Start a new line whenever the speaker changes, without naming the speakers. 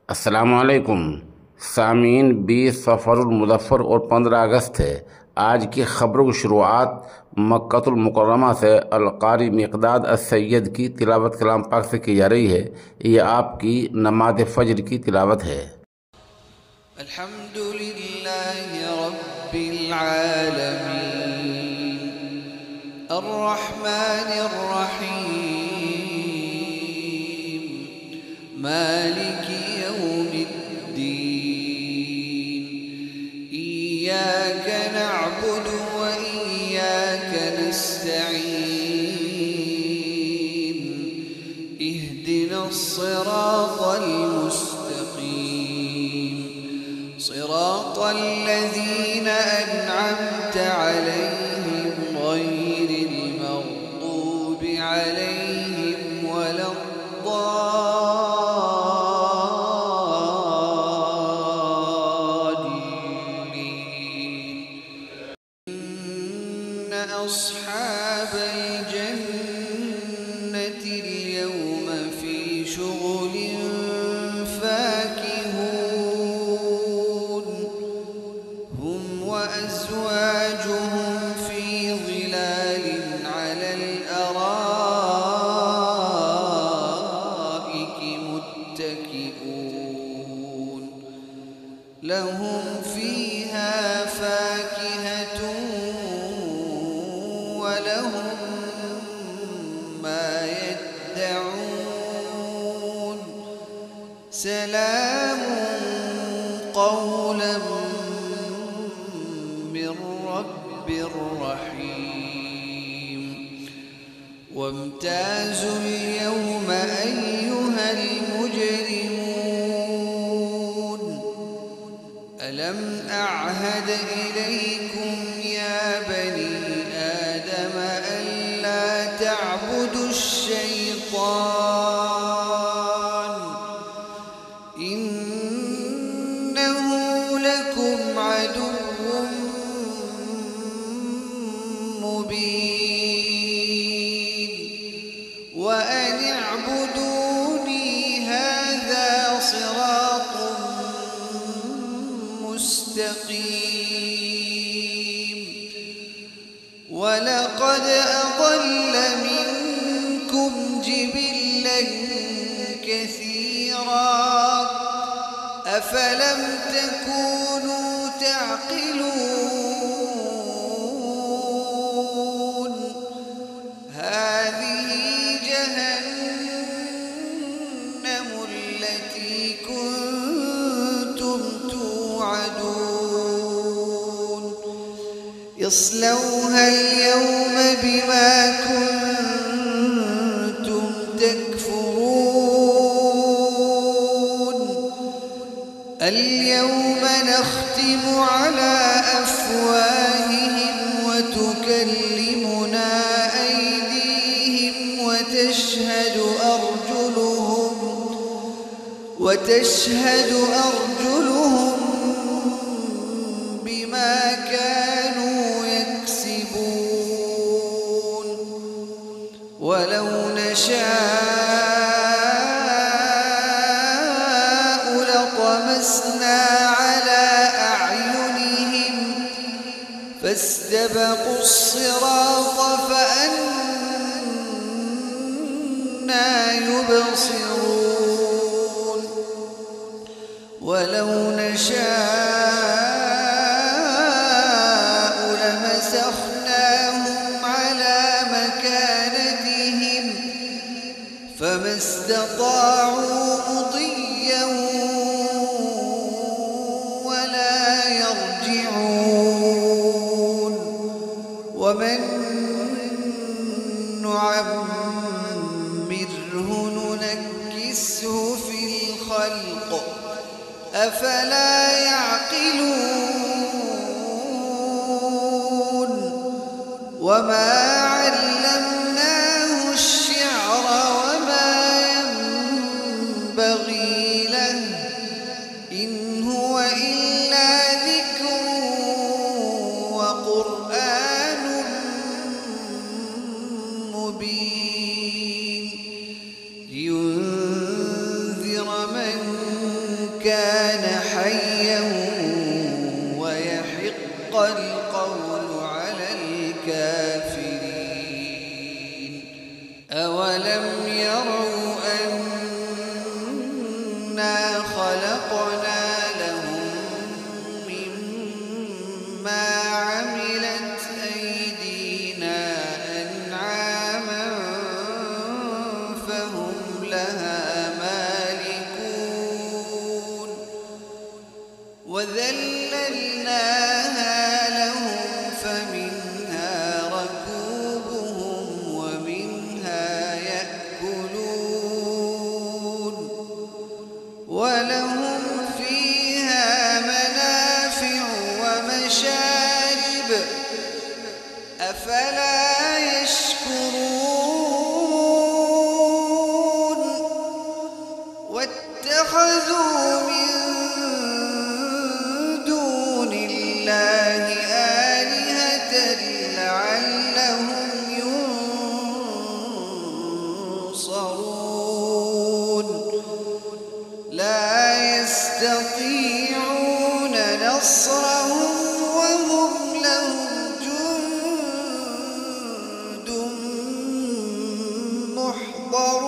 अस्सलामुअलैकुम सामीन। 20 सफ़रुल मुज़फ़्फ़र और 15 अगस्त है। आज की खबरों की शुरुआत मक्कतुल मुकर्रमा से अल-क़ारी मिक़दाद अस-सैयद की तिलावत कलाम पाक से की जा रही है। ये आपकी नमाज फ़ज्र की तिलावत है।
अल्हम्दुलिल्लाहि रब्बिल आलमीन अर्रहमानिर रहीम मालिकी यौमिद्दीन इय्याका नअबुदु व इय्याका नस्तईन इहदिनस सिरातल मुस्तक़ीम सिरातल लज़ीना अनअमत अलैहिम गैरिल मग़दूबि अलैहिम वलद्दाल्लीन। इन्ना अस्हाबल जन्नति अल-यौम फ़ी शुग़ुलिन फ़ाकिहून हुम व अज़वाजुहुम फ़ी ज़िलालिन अलल अराइकि मुत्तकिऊन लहुम फ़ीहा फ़ाकिहतुन व लहुम मा यद्दऊन सलामुन क़ौलन मिर रब्बिर रहीम। वम्ताज़ुल यौमा अय्युहल मुजरिमून अलम अअहद इलैकुम या बनी आदम अल्ला तअबुदुश शैतान इन्नहु लकुम अदुव्वुम मुबीन व अन अअबुदूनी हाज़ा सिरातुम मुस्तक़ीम। वलक़द अضل मिनकुम जिबिल्लन कसीरा अफलम तकूनू तअक़िलून। हाज़िही जहन्नम अल्लती कुन्तुम तूअदून इस्लौहा अल-यौम बिमा कुन्तुम तकफ़ुरून। اليوم نختم على أفواههم وتكلمنا أيديهم وتشهد أرجلهم بما كانوا يكسبون. ولو نشاء لطمسنا على أعينهم فاستبقوا الصراط فأنى يبصرون. ولو نشاء لمسخناهم على مكانتهم فما استطاعوا مضيا ولا يرجعون. ومن نعمره ننكسه في الخلق أفلا يعقلون. وما علمناه الشعر وما ينبغي له إن هو إلا ذكر وقرآن مبين لينذر من كان حيا ويحق القول على الكافرين. أولم يروا أنا خلقنا لهم مما عملت أيدينا أنعاما فهم لها مالكون وذللناها لهم فمنها ركوبهم ومنها يأكلون ولهم فيها منافع ومشارب أفلا يشكرون واتخذوا من دون الله آلهة لعلهم ينصرون لا يستطيعون نصرهم وهم لهم جند محضرون.